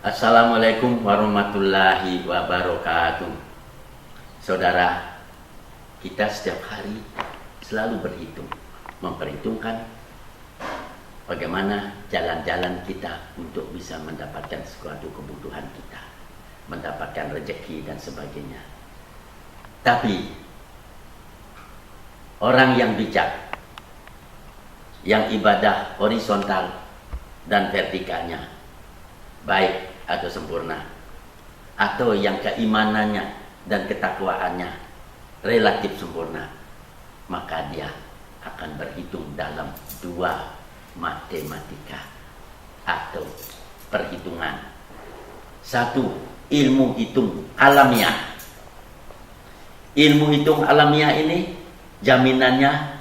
Assalamualaikum warahmatullahi wabarakatuh. Saudara, kita setiap hari selalu berhitung, memperhitungkan bagaimana jalan-jalan kita untuk bisa mendapatkan suatu kebutuhan kita, mendapatkan rezeki dan sebagainya. Tapi orang yang bijak, yang ibadah horizontal dan vertikalnya baik atau sempurna, atau yang keimanannya dan ketakwaannya relatif sempurna, maka dia akan berhitung dalam dua matematika atau perhitungan. Satu, ilmu hitung alamiah. Ilmu hitung alamiah ini jaminannya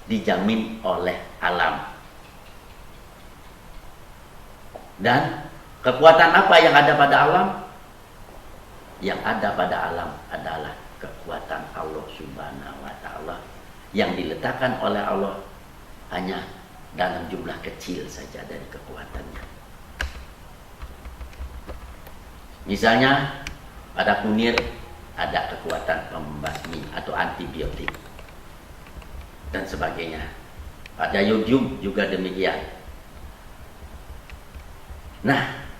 dijamin oleh alam. Dan kekuatan apa yang ada pada alam? Yang ada pada alam adalah kekuatan Allah Subhanahu wa Ta'ala yang diletakkan oleh Allah hanya dalam jumlah kecil saja dari kekuatannya. Misalnya pada kunir ada kekuatan pembasmi atau antibiotik dan sebagainya. Pada yodium juga demikian. Nah,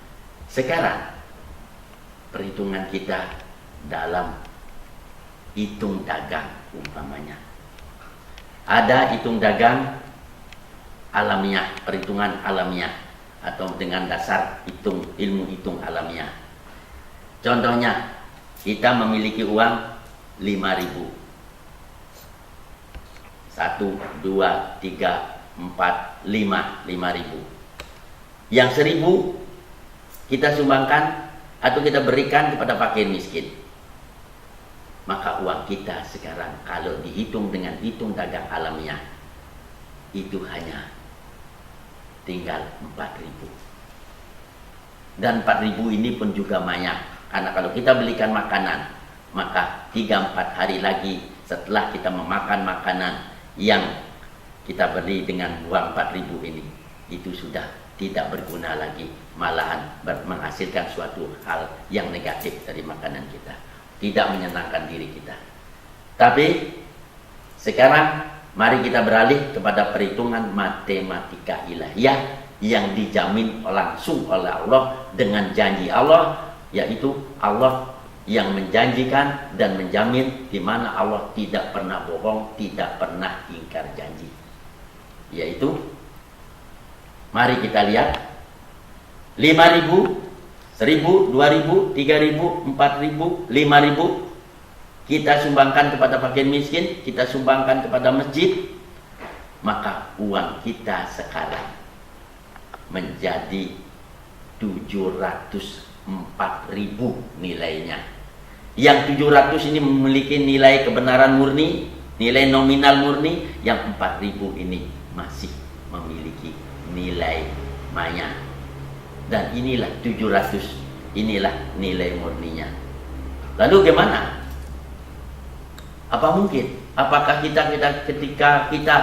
sekarang perhitungan kita dalam hitung dagang umpamanya. Ada hitung dagang alamiah, perhitungan alamiah atau dengan dasar ilmu hitung alamiah. Contohnya, kita memiliki uang 5.000. 1, 2, 3, 4, 5.000. Yang 1.000 kita sumbangkan atau kita berikan kepada fakir miskin. Maka uang kita sekarang kalau dihitung dengan hitung dagang alamiah itu hanya tinggal 4.000. Dan 4.000 ini pun juga banyak, karena kalau kita belikan makanan, maka 3-4 hari lagi setelah kita memakan makanan yang kita beli dengan uang 4.000 ini, itu sudah tidak berguna lagi, malahan menghasilkan suatu hal yang negatif dari makanan kita, tidak menyenangkan diri kita. Tapi sekarang mari kita beralih kepada perhitungan matematika ilahiyah yang dijamin langsung oleh Allah dengan janji Allah, yaitu Allah yang menjanjikan dan menjamin, di mana Allah tidak pernah bohong, tidak pernah ingkar janji. Yaitu, mari kita lihat 5.000, 1.000, 2.000, 3.000, 4.000, 5.000 kita sumbangkan kepada fakir miskin, kita sumbangkan kepada masjid, maka uang kita sekarang menjadi 704.000 nilainya. Yang 700 ini memiliki nilai kebenaran murni, nilai nominal murni. Yang 4.000 ini masih memiliki nilai maya. Dan inilah 700, inilah nilai murninya. Lalu gimana? Apa mungkin? Apakah ketika kita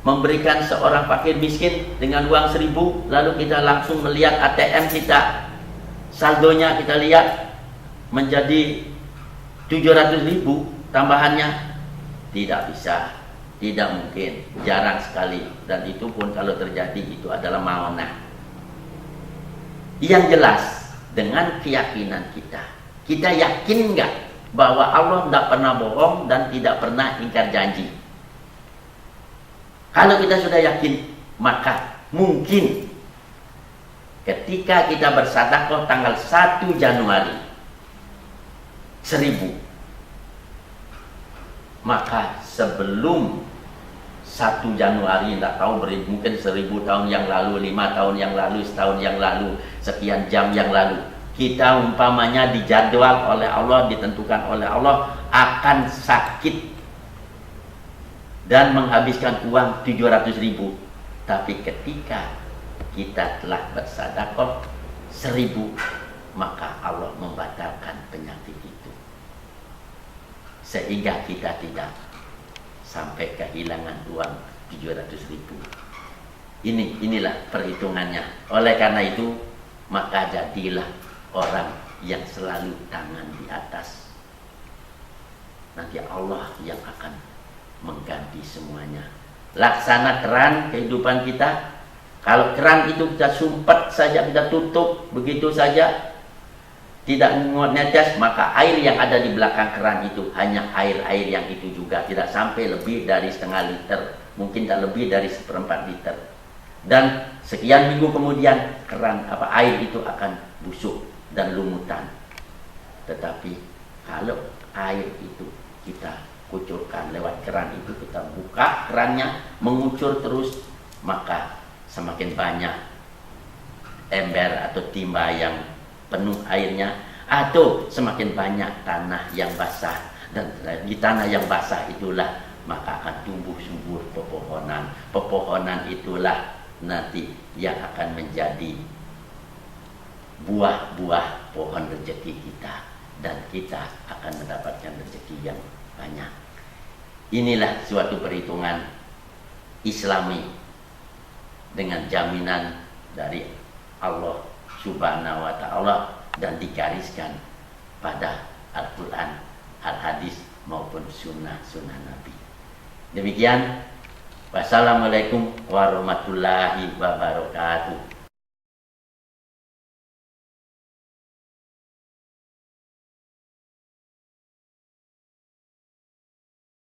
memberikan seorang fakir miskin dengan uang 1.000, lalu kita langsung melihat ATM kita, saldonya kita lihat menjadi 700.000 tambahannya? Tidak bisa, tidak mungkin, jarang sekali. Dan itu pun kalau terjadi itu adalah maunah. Yang jelas, dengan keyakinan kita yakin nggak bahwa Allah tidak pernah bohong dan tidak pernah ingkar janji? Kalau kita sudah yakin, maka mungkin ketika kita bersedekah tanggal 1 Januari 1.000, maka sebelum 1 Januari, tidak tahu mungkin 1.000 tahun yang lalu, 5 tahun yang lalu, setahun yang lalu, sekian jam yang lalu, kita umpamanya dijadwal oleh Allah, ditentukan oleh Allah akan sakit dan menghabiskan uang 700.000. Tapi ketika kita telah bersedekah 1.000, maka Allah membatalkan penyakit itu, sehingga kita tidak sampai kehilangan uang 700.000. Inilah perhitungannya. Oleh karena itu, maka jadilah orang yang selalu tangan di atas. Nanti Allah yang akan mengganti semuanya. Laksana keran kehidupan kita. Kalau keran itu kita sumpet saja, kita tutup begitu saja, tidak menetes, maka air yang ada di belakang keran itu hanya air-air yang itu juga, tidak sampai lebih dari setengah liter, mungkin tak lebih dari 1/4 liter. Dan sekian minggu kemudian air itu akan busuk dan lumutan. Tetapi kalau air itu kita kucurkan lewat keran itu, kita buka kerannya, mengucur terus, maka semakin banyak ember atau timba yang penuh airnya, atau semakin banyak tanah yang basah, dan di tanah yang basah itulah maka akan tumbuh subur pepohonan. Pepohonan itulah nanti yang akan menjadi buah-buah pohon rezeki kita, dan kita akan mendapatkan rezeki yang banyak. Inilah suatu perhitungan Islami dengan jaminan dari Allah Subhanahu wa ta'ala, dan digariskan pada Al-Quran, Al-Hadis maupun sunnah-sunnah Nabi. Demikian. Wassalamualaikum warahmatullahi wabarakatuh.